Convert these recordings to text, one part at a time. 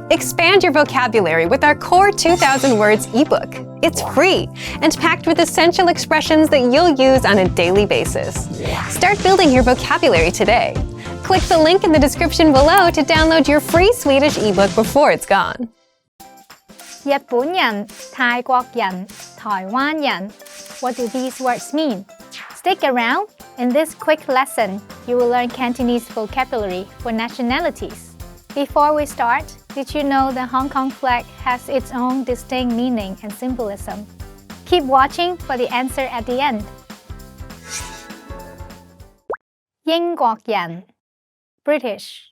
Expand your vocabulary with our Core 2000 Words ebook. It's free and packed with essential expressions that you'll use on a daily basis. Start building your vocabulary today. Click the link in the description below to download your free Swedish ebook before it's gone. 日本人、泰國人、台灣人. What do these words mean? Stick around. In this quick lesson, you will learn Cantonese vocabulary for nationalities. Before we start, did you know the Hong Kong flag has its own distinct meaning and symbolism? Keep watching for the answer at the end. 英國人 British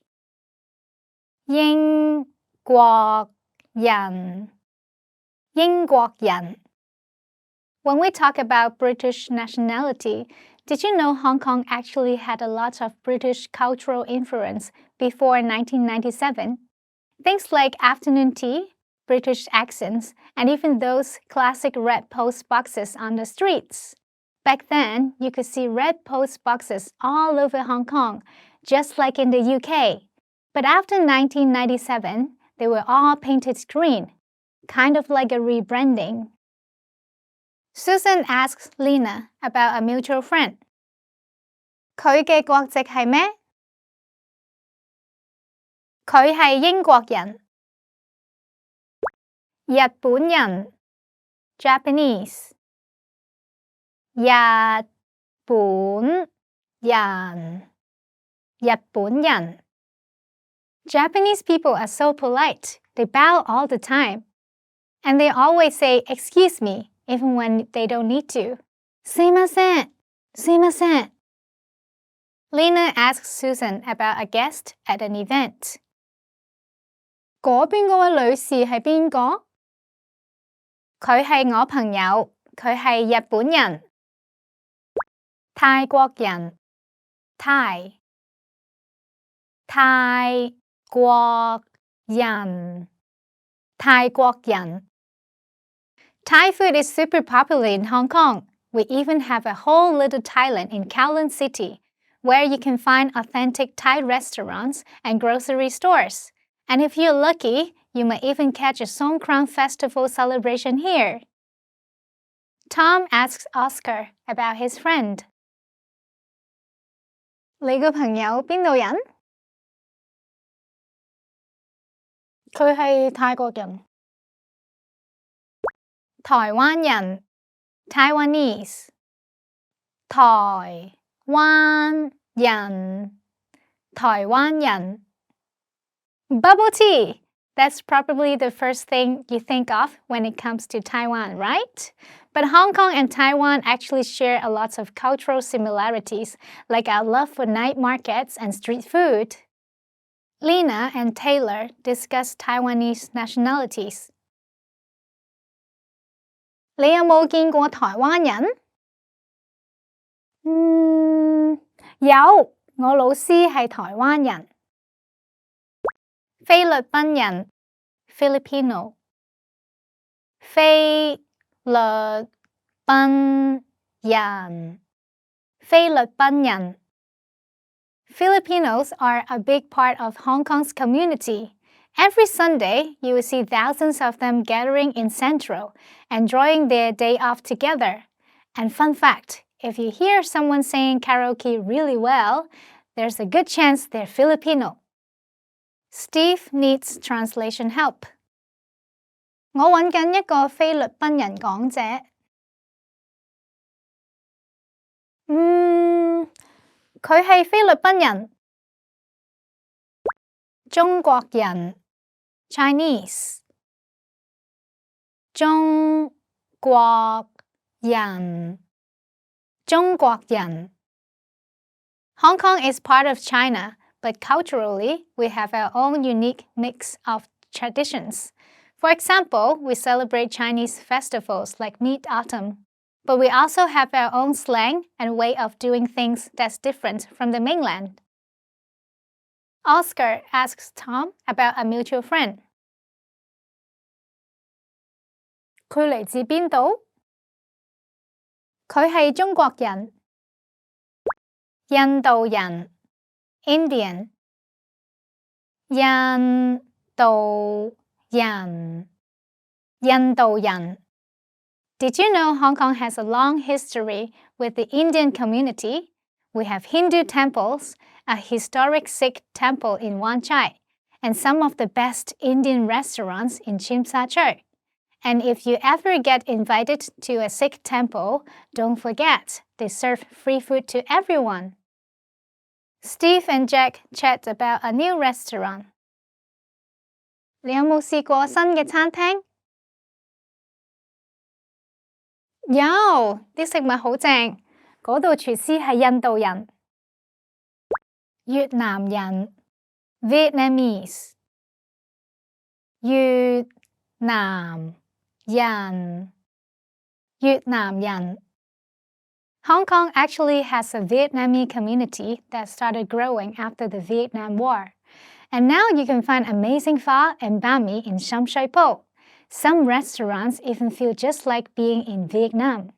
英國人 英國人 When we talk about British nationality, did you know Hong Kong actually had a lot of British cultural influence before 1997? Things like afternoon tea, British accents, and even those classic red post boxes on the streets. Back then, you could see red post boxes all over Hong Kong, just like in the UK. But after 1997, they were all painted green, kind of like a rebranding. Susan asks Lena about a mutual friend. 佢嘅國籍係咩？佢係英國人。日本人 Japanese 日本人日本人 Japanese people are so polite. They bow all the time. And they always say, excuse me, even when they don't need to. すいません、すいません. Lena asks Susan about a guest at an event. 嗰邊嗰位女士係邊個？佢係我朋友，佢係日本人。泰國人 Thai 泰國人泰國人 Thai food is super popular in Hong Kong. We even have a whole little Thailand in Kowloon City, where you can find authentic Thai restaurants and grocery stores. And if you're lucky, you might even catch a Songkran festival celebration here. Tom asks Oscar about his friend. 你個朋友邊度人？佢係泰國人。台灣人 Taiwanese 台灣人台灣人 Bubble tea! That's probably the first thing you think of when it comes to Taiwan, right? But Hong Kong and Taiwan actually share a lot of cultural similarities, like our love for night markets and street food. Lena and Taylor discuss Taiwanese nationalities. 你有冇見過台灣人？有，我老師係台灣人。菲律賓人 Filipino 菲律賓人菲律賓人 Filipinos are a big part of Hong Kong's community. Every Sunday, you will see thousands of them gathering in Central, enjoying their day off together. And fun fact, if you hear someone singing karaoke really well, there's a good chance they're Filipino. Steve needs translation help. 我揾緊一個菲律賓人講者。佢係菲律賓人。中國人 Chinese 中國人中國人 Hong Kong is part of China, but culturally, we have our own unique mix of traditions. For example, we celebrate Chinese festivals like Mid-Autumn, but we also have our own slang and way of doing things that's different from the mainland. Oscar asks Tom about a mutual friend. 佢嚟自邊度？佢係中國人。印度人 Indian 印度人印度人 Did you know Hong Kong has a long history with the Indian community? We have Hindu temples, a historic Sikh temple in Wan Chai, and some of the best Indian restaurants in Tsim Sha Tsui. And if you ever get invited to a Sikh temple, don't forget, they serve free food to everyone. Steve and Jack chat about a new restaurant. 你有冇試過新嘅餐廳？有，啲食物好正，嗰度廚師係印度人、越南人 Vietnamese、越南人、越南人。Hong Kong actually has a Vietnamese community that started growing after the Vietnam War. And now you can find amazing pho and banh mi in Sham Shui Po. Some restaurants even feel just like being in Vietnam.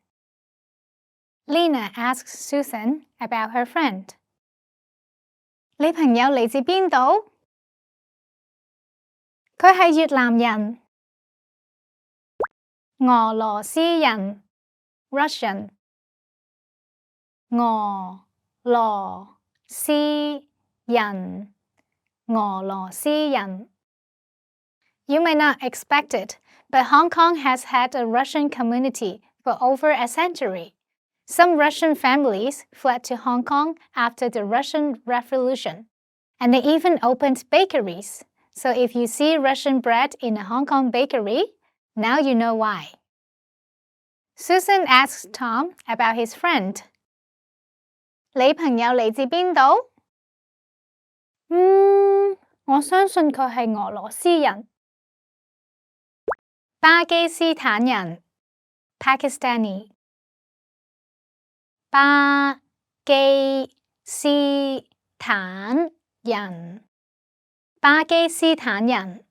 Lena asks Susan about her friend. 你朋友嚟自邊度？佢係越南人、俄羅斯人 Russian、俄羅斯人、俄羅斯人。You may not expect it, but Hong Kong has had a Russian community for over a century. Some Russian families fled to Hong Kong after the Russian Revolution, and they even opened bakeries. So if you see Russian bread in a Hong Kong bakery, now you know why. Susan asks Tom about his friend. 你朋友嚟自邊度？我相信佢係俄羅斯人。巴基斯坦人 Pakistani 巴基斯坦人巴基斯坦人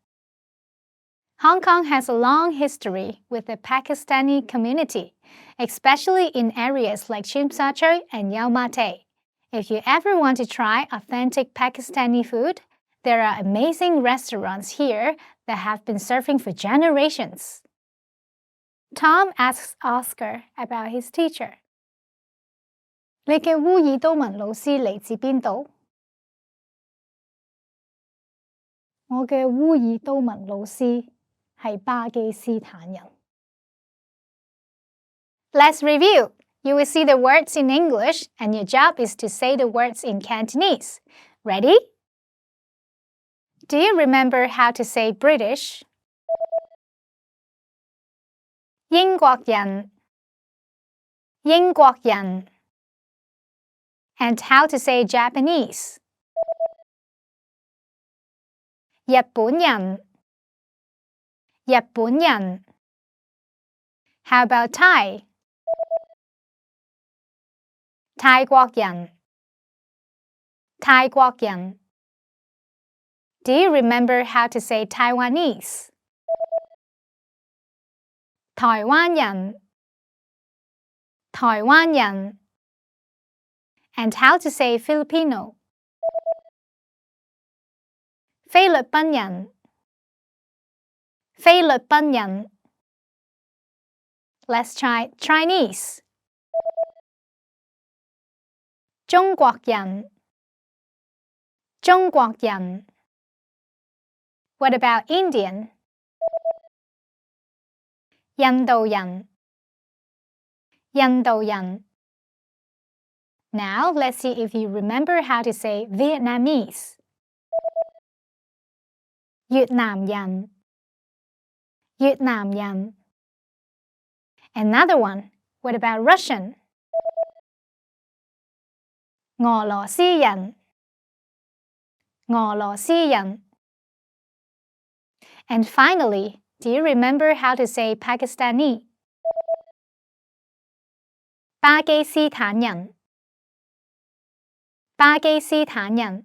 Hong Kong has a long history with the Pakistani community, especially in areas like Tsim Sha Tsui and Yau Ma Tei. If you ever want to try authentic Pakistani food, there are amazing restaurants here that have been serving for generations. Tom asks Oscar about his teacher. 你嘅烏爾都文老師嚟自邊度？我嘅烏爾都文老師係巴基斯坦人。Let's review. You will see the words in English, and your job is to say the words in Cantonese. Ready? Do you remember how to say British? 英國人英國人 And how to say Japanese? 日本人日本人 How about Thai? 泰國人泰國人 Do you remember how to say Taiwanese? 台灣人台灣人 And how to say Filipino? 菲律賓人菲律賓人 Let's try Chinese. 中國人中國人 What about Indian? 印度人印度人 Now let's see if you remember how to say Vietnamese. 越南人越南人 Another one. What about Russian? 俄羅斯人俄羅斯人 And finally, do you remember how to say Pakistani? 巴基斯坦人巴基斯坦人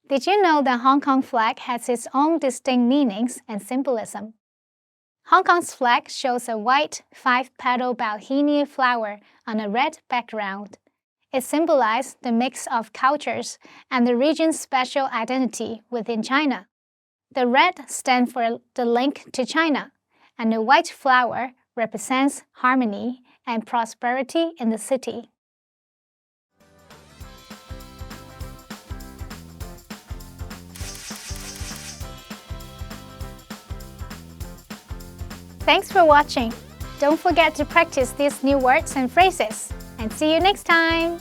Did you know the Hong Kong flag has its own distinct meanings and symbolism? Hong Kong's flag shows a white 5-petal bauhinia flower on a red background. It symbolizes the mix of cultures and the region's special identity within China. The red stands for the link to China, and the white flower represents harmony and prosperity in the city. Thanks for watching. Don't forget to practice these new words and phrases. And see you next time!